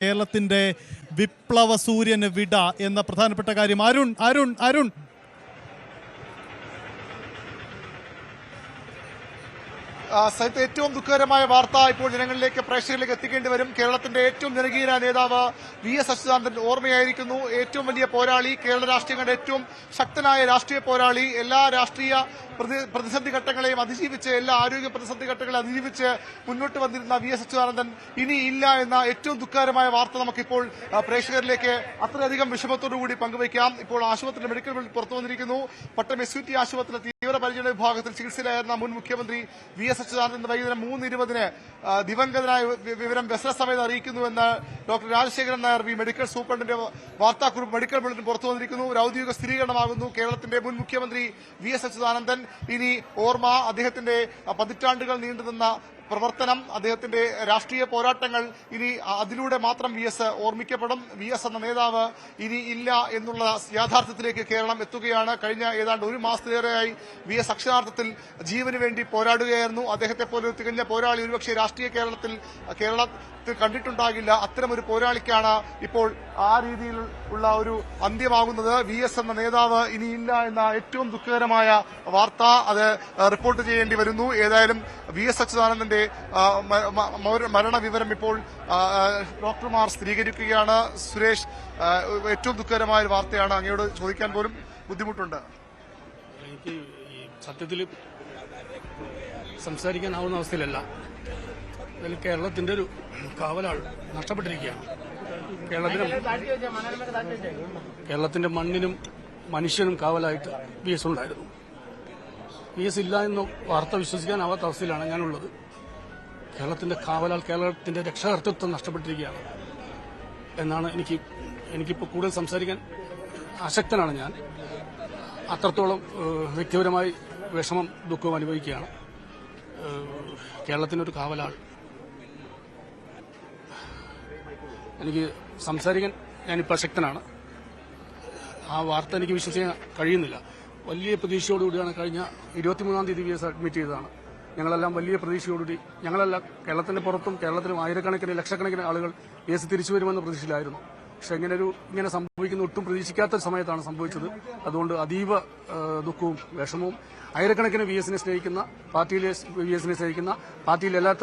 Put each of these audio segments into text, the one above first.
കേരളത്തിന്റെ വിപ്ലവ സൂര്യന് വിട എന്ന പ്രധാനപ്പെട്ട കാര്യം. അരുൺ സഹിത്ത് ഏറ്റവും ദുഃഖകരമായ വാർത്ത ഇപ്പോൾ ജനങ്ങളിലേക്ക് പ്രേക്ഷകരിലേക്ക് എത്തിക്കേണ്ടി വരും. കേരളത്തിന്റെ ഏറ്റവും ജനകീയ നേതാവ് VS അച്യുതാനന്ദൻ ഓർമ്മയായിരിക്കുന്നു. ഏറ്റവും വലിയ പോരാളി, കേരള രാഷ്ട്രീയങ്ങളുടെ ഏറ്റവും ശക്തനായ രാഷ്ട്രീയ പോരാളി, എല്ലാ രാഷ്ട്രീയ പ്രതിസന്ധി ഘട്ടങ്ങളെയും അതിജീവിച്ച്, എല്ലാ ആരോഗ്യ പ്രതിസന്ധി ഘട്ടങ്ങളെ അതിജീവിച്ച് മുന്നോട്ട് വന്നിരുന്ന VS അച്യുതാനന്ദൻ ഇനി ഇല്ല എന്ന ഏറ്റവും ദുഃഖകരമായ വാർത്ത നമുക്കിപ്പോൾ പ്രേക്ഷകരിലേക്ക് അത്രയധികം വിഷമത്തോടുകൂടി പങ്കുവയ്ക്കാം. ഇപ്പോൾ ആശുപത്രിയുടെ മെഡിക്കൽ ബിൽ പുറത്തു വന്നിരിക്കുന്നു. പട്ടം SUT ആശുപത്രിയിലെ തീവ്രപരിചരണ വിഭാഗത്തിൽ ചികിത്സയിലായിരുന്ന മുൻ മുഖ്യമന്ത്രി VS അച്യുതാനന്ദൻ വൈകുന്നേരം 3:20 ദിവംഗതനായ വിവരം വ്യസനസമയത്ത് അറിയിക്കുന്നുവെന്ന് ഡോക്ടർ രാജശേഖരൻ നായർ മെഡിക്കൽ സൂപ്രണ്ടിന്റെ വാർത്താക്കുറിപ്പ് മെഡിക്കൽ ബുള്ളറ്റിൻ പുറത്തു വന്നിരിക്കുന്നു. ഒരു ഔദ്യോഗിക സ്ഥിരീകരണമാകുന്നു. കേരളത്തിന്റെ മുൻ മുഖ്യമന്ത്രി VS അച്യുതാനന്ദൻ ഇനി ഓർമ്മ, അദ്ദേഹത്തിന്റെ പതിറ്റാണ്ടുകൾ നീണ്ടുനിന്ന പ്രവർത്തനം, അദ്ദേഹത്തിന്റെ രാഷ്ട്രീയ പോരാട്ടങ്ങൾ ഇനി അതിലൂടെ മാത്രം VS ഓർമ്മിക്കപ്പെടും. VS എന്ന നേതാവ് ഇനി ഇല്ല എന്നുള്ള യാഥാർത്ഥ്യത്തിലേക്ക് കേരളം എത്തുകയാണ്. കഴിഞ്ഞ ഏതാണ്ട് ഒരു മാസത്തിലേറെയായി VS അക്ഷരാർത്ഥത്തിൽ ജീവന് വേണ്ടി പോരാടുകയായിരുന്നു. അദ്ദേഹത്തെ പോലെ തികഞ്ഞ പോരാളി ഒരുപക്ഷെ രാഷ്ട്രീയ കേരളത്തിൽ കണ്ടിട്ടുണ്ടാകില്ല. അത്തരമൊരു പോരാളിക്കാണ് ഇപ്പോൾ ആ രീതിയിൽ ഉള്ള ഒരു അന്ത്യമാകുന്നത്. VS എന്ന നേതാവ് ഇനിയില്ല എന്ന ഏറ്റവും ദുഃഖകരമായ വാർത്ത അത് റിപ്പോർട്ട് ചെയ്യേണ്ടി വരുന്നു. ഏതായാലും VS അച്യുതാനന്ദന്റെ മരണവിവരം ഇപ്പോൾ ഡോക്ടർമാർ സ്ഥിരീകരിക്കുകയാണ്. സുരേഷ്, ഏറ്റവും ദുഃഖകരമായ ഒരു വാർത്തയാണ്. അങ്ങയോട് ചോദിക്കാൻ പോലും ബുദ്ധിമുട്ടുണ്ട്. എനിക്ക് സത്യത്തിൽ സംസാരിക്കാനാവുന്ന അവസ്ഥയിലല്ല. അതിൽ കേരളത്തിന്റെ ഒരു കാവലാൾ നഷ്ടപ്പെട്ടിരിക്കുകയാണ്. കേരളത്തിന്റെ മണ്ണിനും മനുഷ്യനും കാവലായിട്ട് VS ഉണ്ടായിരുന്നു. VS ഇല്ല എന്ന വാർത്ത വിശ്വസിക്കാനാവാത്ത അവസ്ഥയിലാണ് ഞാനുള്ളത്. കേരളത്തിന്റെ കാവലാൾ, കേരളത്തിന്റെ രക്ഷാകർതൃത്വം നഷ്ടപ്പെട്ടിരിക്കുകയാണ് എന്നാണ് എനിക്കിപ്പോൾ കൂടുതൽ സംസാരിക്കാൻ അശക്തനാണ് ഞാൻ. അത്രത്തോളം വ്യക്തിപരമായി വിഷമം, ദുഃഖവും അനുഭവിക്കുകയാണ്. കേരളത്തിനൊരു കാവലാൾ, എനിക്ക് സംസാരിക്കാൻ ഞാനിപ്പോൾ അശക്തനാണ്. ആ വാർത്ത എനിക്ക് വിശ്വസിക്കാൻ കഴിയുന്നില്ല. വലിയ പ്രതീക്ഷയോടുകൂടിയാണ് കഴിഞ്ഞ 23-ാം തീയതി VS അഡ്മിറ്റ് ചെയ്തതാണ്. ഞങ്ങളെല്ലാം വലിയ പ്രതീക്ഷയോടുകൂടി, ഞങ്ങളല്ല, കേരളത്തിന്റെ പുറത്തും കേരളത്തിലും ആയിരക്കണക്കിന് ലക്ഷക്കണക്കിന് ആളുകൾ VS തിരിച്ചു വരുമെന്ന പ്രതീക്ഷയിലായിരുന്നു. പക്ഷെ ഇങ്ങനെ സംഭവിക്കുന്ന ഒട്ടും പ്രതീക്ഷിക്കാത്ത സമയത്താണ് സംഭവിച്ചത്. അതുകൊണ്ട് അതീവ ദുഃഖവും വിഷമവും, ആയിരക്കണക്കിന് VS-നെ സ്നേഹിക്കുന്ന, പാർട്ടിയിലെ VS-നെ സ്നേഹിക്കുന്ന, പാർട്ടിയിലല്ലാത്ത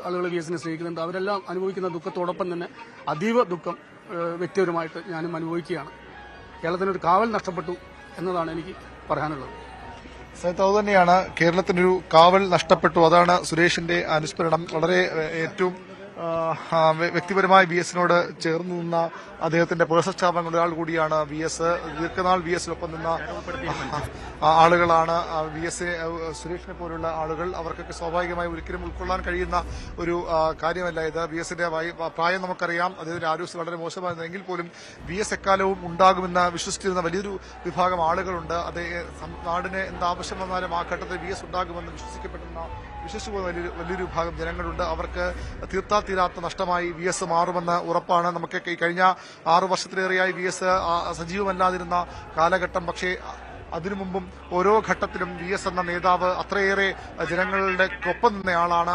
ആളുകൾ VS-നെ സ്നേഹിക്കുന്നുണ്ട്. അവരെല്ലാം അനുഭവിക്കുന്ന ദുഃഖത്തോടൊപ്പം തന്നെ അതീവ ദുഃഖം വ്യക്തിപരമായിട്ട് ഞാനും അനുഭവിക്കുകയാണ്. കേരളത്തിനൊരു കാവൽ നഷ്ടപ്പെട്ടു എന്നതാണ് എനിക്ക് പറയാനുള്ളത്. സഹിത്ത് അതുതന്നെയാണ്, കേരളത്തിനൊരു കാവൽ നഷ്ടപ്പെട്ടു. അതാണ് സുരേഷിന്റെ അനുസ്മരണം. വളരെ ഏറ്റവും വ്യക്തിപരമായി VS-നോട് ചേർന്ന് നിന്ന അദ്ദേഹത്തിന്റെ പുരസ്കാരങ്ങളുടെ ഒരാൾ കൂടിയാണ് VS. ദീർഘനാൾ VS-നൊപ്പം നിന്ന ആളുകളാണ് സുരേഷിനെ പോലുള്ള ആളുകൾ. അവർക്കൊക്കെ സ്വാഭാവികമായി ഒരിക്കലും ഉൾക്കൊള്ളാൻ കഴിയുന്ന ഒരു കാര്യമല്ല ഇത്. VS-ന്റെ പ്രായം നമുക്കറിയാം, അദ്ദേഹത്തിന്റെ ആരോഗ്യം വളരെ മോശമായിരുന്നെങ്കിൽ പോലും VS എക്കാലവും ഉണ്ടാകുമെന്ന് വിശ്വസിച്ചിരുന്ന വലിയൊരു വിഭാഗം ആളുകളുണ്ട്. അത് നാടിന് എന്താവശ്യം വന്നാലും ആ ഘട്ടത്തിൽ VS ഉണ്ടാകുമെന്ന് വിശ്വസിക്കുന്ന വലിയൊരു വിഭാഗം ജനങ്ങളുണ്ട്. അവർക്ക് തീർത്താൽ തീരാത്ത നഷ്ടമായി VS മാറുമെന്ന് ഉറപ്പാണ്. നമുക്കൊക്കെ ഈ കഴിഞ്ഞ 6 വർഷത്തിലേറെയായി VS സജീവമല്ലാതിരുന്ന കാലഘട്ടം, പക്ഷേ അതിനു മുമ്പും ഓരോ ഘട്ടത്തിലും VS എന്ന നേതാവ് അത്രയേറെ ജനങ്ങളുടെ ഒപ്പം നിന്നയാളാണ്.